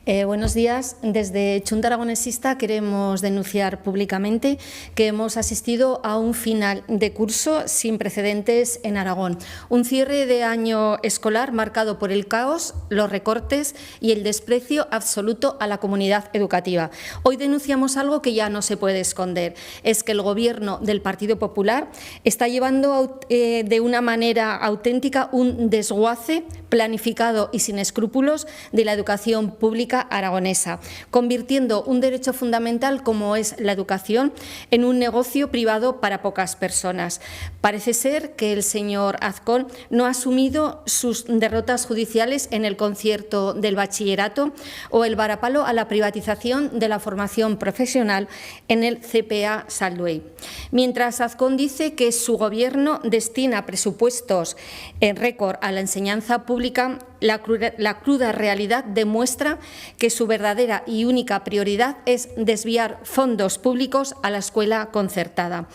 Buenos días. Desde Chunta Aragonesista queremos denunciar públicamente que hemos asistido a un final de curso sin precedentes en Aragón. Un cierre de año escolar marcado por el caos, los recortes y el desprecio absoluto a la comunidad educativa. Hoy denunciamos algo que ya no se puede esconder. Es que el Gobierno del Partido Popular está llevando de una manera auténtica un desguace planificado y sin escrúpulos de la educación pública aragonesa, convirtiendo un derecho fundamental como es la educación en un negocio privado para pocas personas. Parece ser que el señor Azcón no ha asumido sus derrotas judiciales en el concierto del bachillerato o el varapalo a la privatización de la formación profesional en el CPA Salduey. Mientras Azcón dice que su Gobierno destina presupuestos en récord a la enseñanza pública, la cruda realidad demuestra que su verdadera y única prioridad es desviar fondos públicos a la escuela concertada.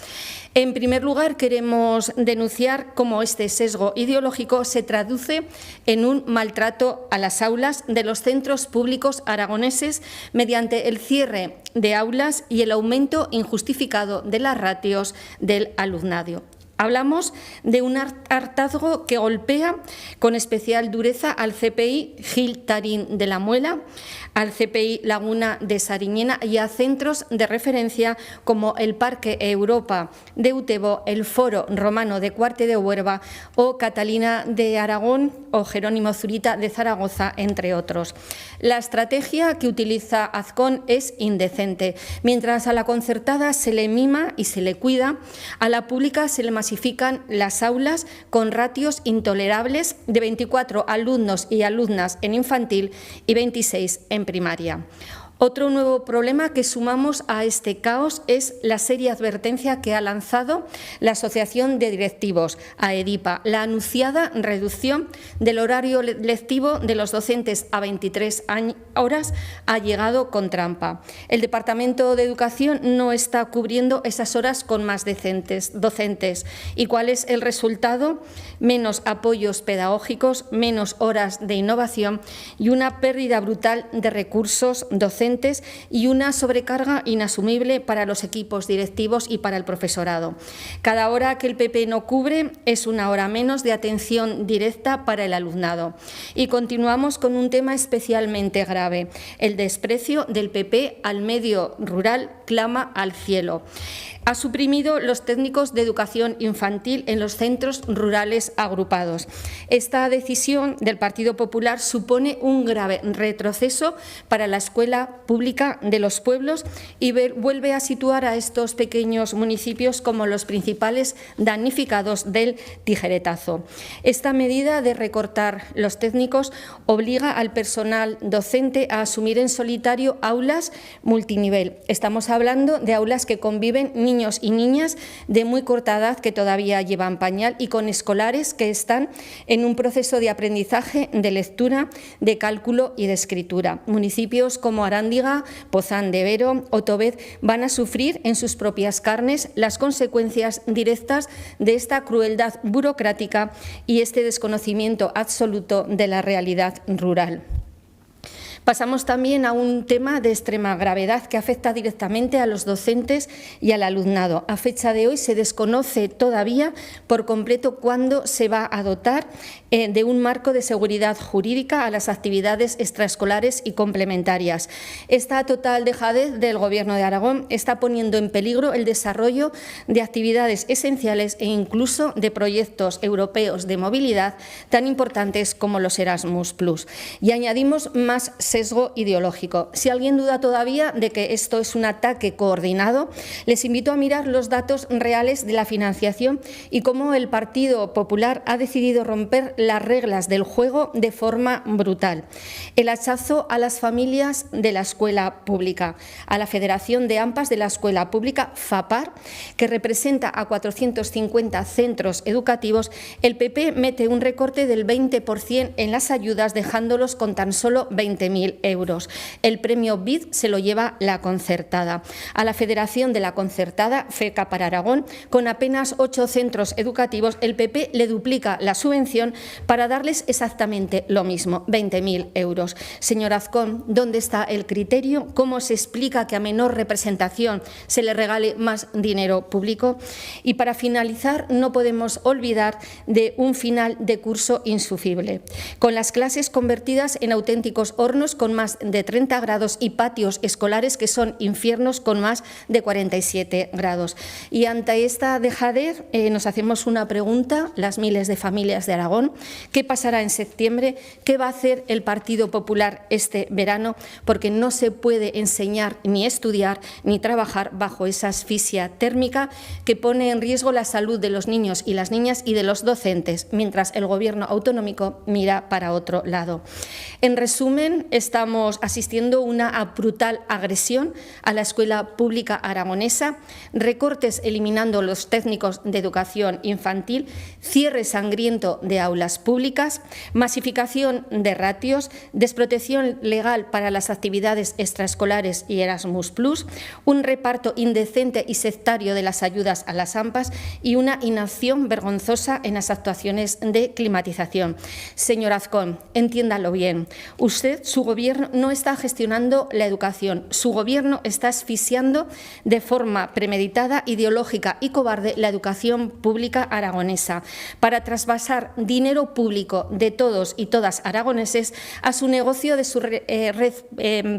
En primer lugar, queremos denunciar cómo este sesgo ideológico se traduce en un maltrato a las aulas de los centros públicos aragoneses mediante el cierre de aulas y el aumento injustificado de las ratios del alumnado. Hablamos de un hartazgo que golpea con especial dureza al CPI Gil Tarín de la Muela, al CPI Laguna de Sariñena y a centros de referencia como el Parque Europa de Utebo, el Foro Romano de Cuarte de Huerva o Catalina de Aragón o Jerónimo Zurita de Zaragoza, entre otros. La estrategia que utiliza Azcón es indecente. Mientras a la concertada se le mima y se le cuida, a la pública se le masifican las aulas con ratios intolerables de 24 alumnos y alumnas en infantil y 26 en primaria. Otro nuevo problema que sumamos a este caos es la seria advertencia que ha lanzado la Asociación de Directivos, AEDIPA, la anunciada reducción del horario lectivo de los docentes a 23 horas ha llegado con trampa. El Departamento de Educación no está cubriendo esas horas con más docentes. ¿Y cuál es el resultado? Menos apoyos pedagógicos, menos horas de innovación y una pérdida brutal de recursos docentes y una sobrecarga inasumible para los equipos directivos y para el profesorado. Cada hora que el PP no cubre es una hora menos de atención directa para el alumnado. Y continuamos con un tema especialmente grave. El desprecio del PP al medio rural clama al cielo. Ha suprimido los técnicos de educación infantil en los centros rurales agrupados. Esta decisión del Partido Popular supone un grave retroceso para la escuela pública de los pueblos y vuelve a situar a estos pequeños municipios como los principales damnificados del tijeretazo. Esta medida de recortar los técnicos obliga al personal docente a asumir en solitario aulas multinivel. Estamos hablando de aulas que conviven niños y niñas de muy corta edad que todavía llevan pañal y con escolares que están en un proceso de aprendizaje de lectura, de cálculo y de escritura. Municipios como Arándiga, Pozán de Vero o Tobez van a sufrir en sus propias carnes las consecuencias directas de esta crueldad burocrática y este desconocimiento absoluto de la realidad rural. Pasamos también a un tema de extrema gravedad que afecta directamente a los docentes y al alumnado. A fecha de hoy se desconoce todavía por completo cuándo se va a dotar de un marco de seguridad jurídica a las actividades extraescolares y complementarias. Esta total dejadez del Gobierno de Aragón está poniendo en peligro el desarrollo de actividades esenciales e incluso de proyectos europeos de movilidad tan importantes como los Erasmus+. Y añadimos más sesgo ideológico. Si alguien duda todavía de que esto es un ataque coordinado, les invito a mirar los datos reales de la financiación y cómo el Partido Popular ha decidido romper las reglas del juego de forma brutal. El hachazo a las familias de la escuela pública, a la Federación de AMPAs de la Escuela Pública, FAPAR, que representa a 450 centros educativos, el PP mete un recorte del 20% en las ayudas, dejándolos con tan solo 20.000 20.000 euros. El premio BID se lo lleva la concertada. A la Federación de la Concertada, FECA para Aragón, con apenas 8 centros educativos, el PP le duplica la subvención para darles exactamente lo mismo, 20.000 euros. Señor Azcón, ¿dónde está el criterio? ¿Cómo se explica que a menor representación se le regale más dinero público? Y para finalizar, no podemos olvidar de un final de curso insufrible, con las clases convertidas en auténticos hornos con más de 30 grados y patios escolares que son infiernos con más de 47 grados. Y ante esta dejadez nos hacemos una pregunta, las miles de familias de Aragón: ¿qué pasará en septiembre? ¿Qué va a hacer el Partido Popular este verano? Porque no se puede enseñar ni estudiar ni trabajar bajo esa asfixia térmica que pone en riesgo la salud de los niños y las niñas y de los docentes, mientras el Gobierno autonómico mira para otro lado. En resumen, estamos asistiendo a una brutal agresión a la escuela pública aragonesa, recortes eliminando los técnicos de educación infantil, cierre sangriento de aulas públicas, masificación de ratios, desprotección legal para las actividades extraescolares y Erasmus+, un reparto indecente y sectario de las ayudas a las AMPAs y una inacción vergonzosa en las actuaciones de climatización. Señor Azcón, entiéndalo bien. Usted, su Gobierno, no está gestionando la educación. Su Gobierno está asfixiando de forma premeditada, ideológica y cobarde la educación pública aragonesa para trasvasar dinero público de todos y todas aragoneses a su negocio de su red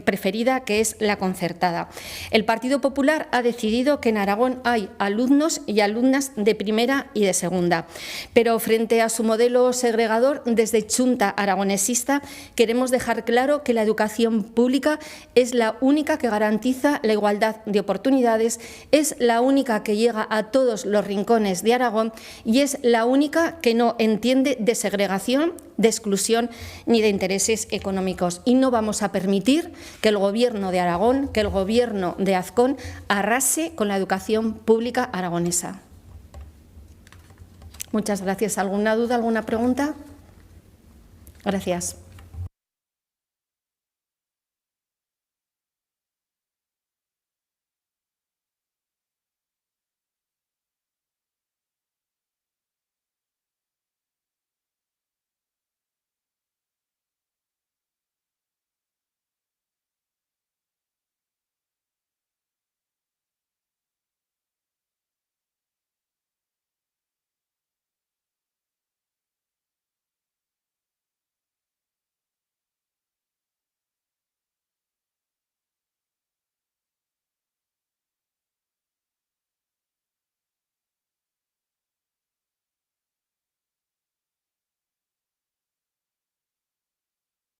preferida, que es la concertada. El Partido Popular ha decidido que en Aragón hay alumnos y alumnas de primera y de segunda, pero frente a su modelo segregador, desde Chunta Aragonesista queremos dejar claro que la educación pública es la única que garantiza la igualdad de oportunidades, es la única que llega a todos los rincones de Aragón y es la única que no entiende de segregación, de exclusión ni de intereses económicos. Y no vamos a permitir que el Gobierno de Aragón, que el Gobierno de Azcón arrase con la educación pública aragonesa. Muchas gracias. ¿Alguna duda, alguna pregunta? Gracias.